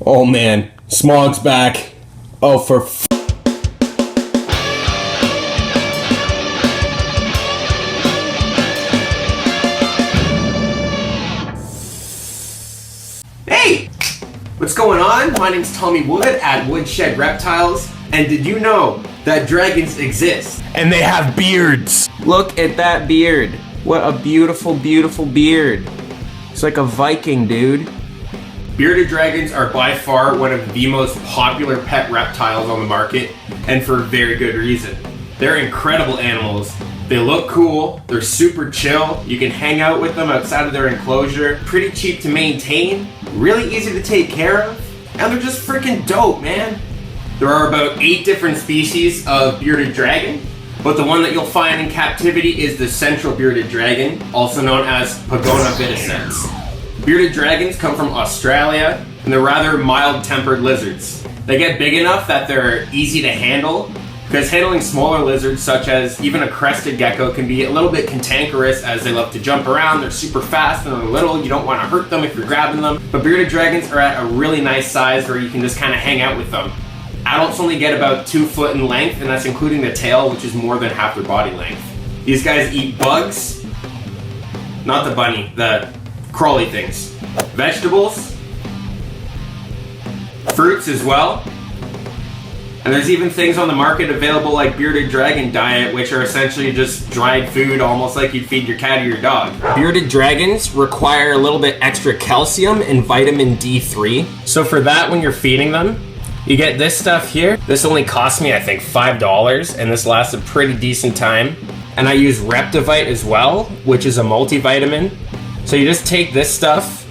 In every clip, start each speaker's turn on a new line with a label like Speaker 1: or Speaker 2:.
Speaker 1: Oh man, Smog's back. Oh, for
Speaker 2: Hey! What's going on? My name's Tommy Wood at WoodShed Reptiles, and did you know that dragons exist?
Speaker 1: and they have beards.
Speaker 2: Look at that beard. What a beautiful, beautiful beard. It's like a Viking, dude. Bearded dragons are by far one of the most popular pet reptiles on the market, and for very good reason. They're incredible animals. They look cool, they're super chill, you can hang out with them outside of their enclosure, pretty cheap to maintain, really easy to take care of, and they're just freaking dope, man. There are about 8 different species of bearded dragon, but the one that you'll find in captivity is the central bearded dragon, also known as Pagona vitiscens. Bearded dragons come from Australia, and they're rather mild-tempered lizards. They get big enough that they're easy to handle, because handling smaller lizards, such as even a crested gecko, can be a little bit cantankerous as they love to jump around, they're super fast, and they're little, you don't want to hurt them if you're grabbing them. But bearded dragons are at a really nice size where you can just kind of hang out with them. Adults only get about 2 foot in length, and that's including the tail, which is more than half their body length. These guys eat bugs, not the bunny, the crawly things, vegetables, fruits as well, and there's even things on the market available like bearded dragon diet, which are essentially just dried food, almost like you'd feed your cat or your dog. Bearded dragons require a little bit extra calcium and vitamin D3, so for that, when you're feeding them, you get this stuff here. This only cost me, I think, $5, and this lasts a pretty decent time. And I use Reptivite as well, which is a multivitamin. So you just take this stuff,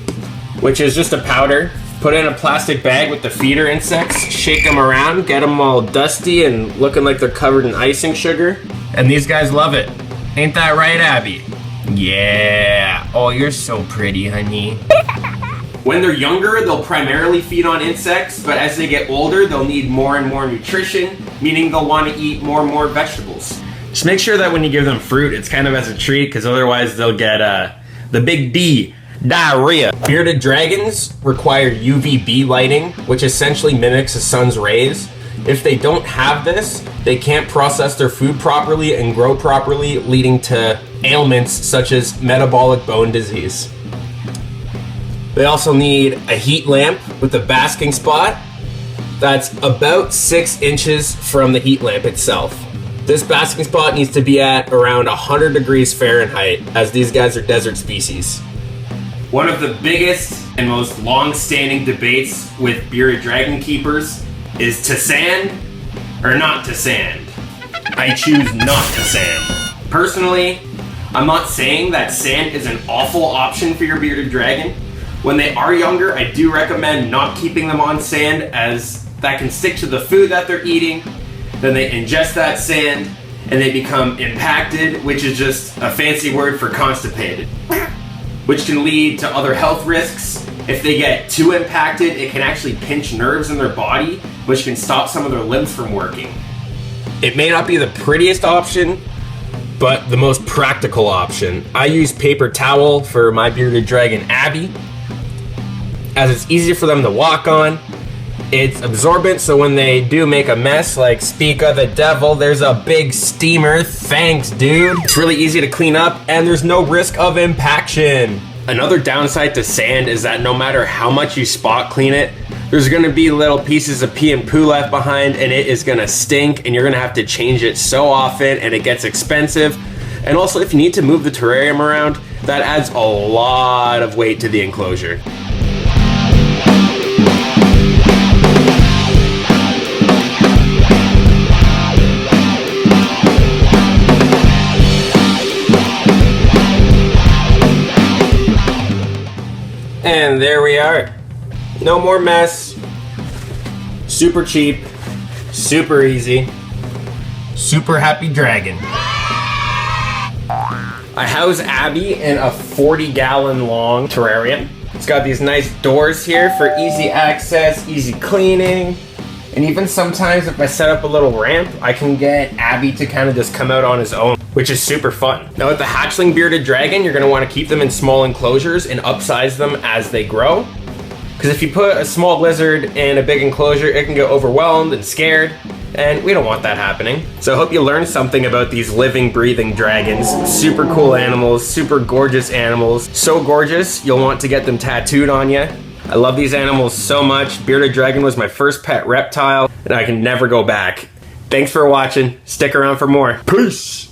Speaker 2: which is just a powder, put it in a plastic bag with the feeder insects, shake them around, get them all dusty and looking like they're covered in icing sugar. And these guys love it. Ain't that right, Abby? Yeah. Oh, you're so pretty, honey. When they're younger, they'll primarily feed on insects, but as they get older, they'll need more and more nutrition, meaning they'll want to eat more and more vegetables. Just make sure that when you give them fruit, it's kind of as a treat, because otherwise they'll get the big D, diarrhea. Bearded dragons require UVB lighting, which essentially mimics the sun's rays. If they don't have this, they can't process their food properly and grow properly, leading to ailments such as metabolic bone disease. They also need a heat lamp with a basking spot that's about 6 inches from the heat lamp itself. This basking spot needs to be at around 100 degrees Fahrenheit, as these guys are desert species. One of the biggest and most long-standing debates with bearded dragon keepers is to sand or not to sand. I choose not to sand. Personally, I'm not saying that sand is an awful option for your bearded dragon. When they are younger, I do recommend not keeping them on sand, as that can stick to the food that they're eating. Then they ingest that sand and they become impacted, which is just a fancy word for constipated, which can lead to other health risks. If they get too impacted, it can actually pinch nerves in their body, which can stop some of their limbs from working. It may not be the prettiest option, but the most practical option. I use paper towel for my bearded dragon, Abby, as it's easier for them to walk on. It's absorbent, so when they do make a mess, like speak of the devil, there's a big steamer. Thanks, dude. It's really easy to clean up, and there's no risk of impaction. Another downside to sand is that no matter how much you spot clean it, there's gonna be little pieces of pee and poo left behind, and it is gonna stink, and you're gonna have to change it so often, and it gets expensive. And also, if you need to move the terrarium around, that adds a lot of weight to the enclosure. And there we are. No more mess. Super cheap. Super easy. Super happy dragon. I house Abby in a 40-gallon long terrarium. It's got these nice doors here for easy access, easy cleaning. And even sometimes if I set up a little ramp, I can get Abby to kind of just come out on his own, which is super fun. Now with the hatchling bearded dragon, you're gonna wanna keep them in small enclosures and upsize them as they grow. Because if you put a small lizard in a big enclosure, it can get overwhelmed and scared, and we don't want that happening. So I hope you learned something about these living, breathing dragons. Super cool animals, super gorgeous animals. So gorgeous, you'll want to get them tattooed on you. I love these animals so much. Bearded dragon was my first pet reptile, and I can never go back. Thanks for watching. Stick around for more. Peace!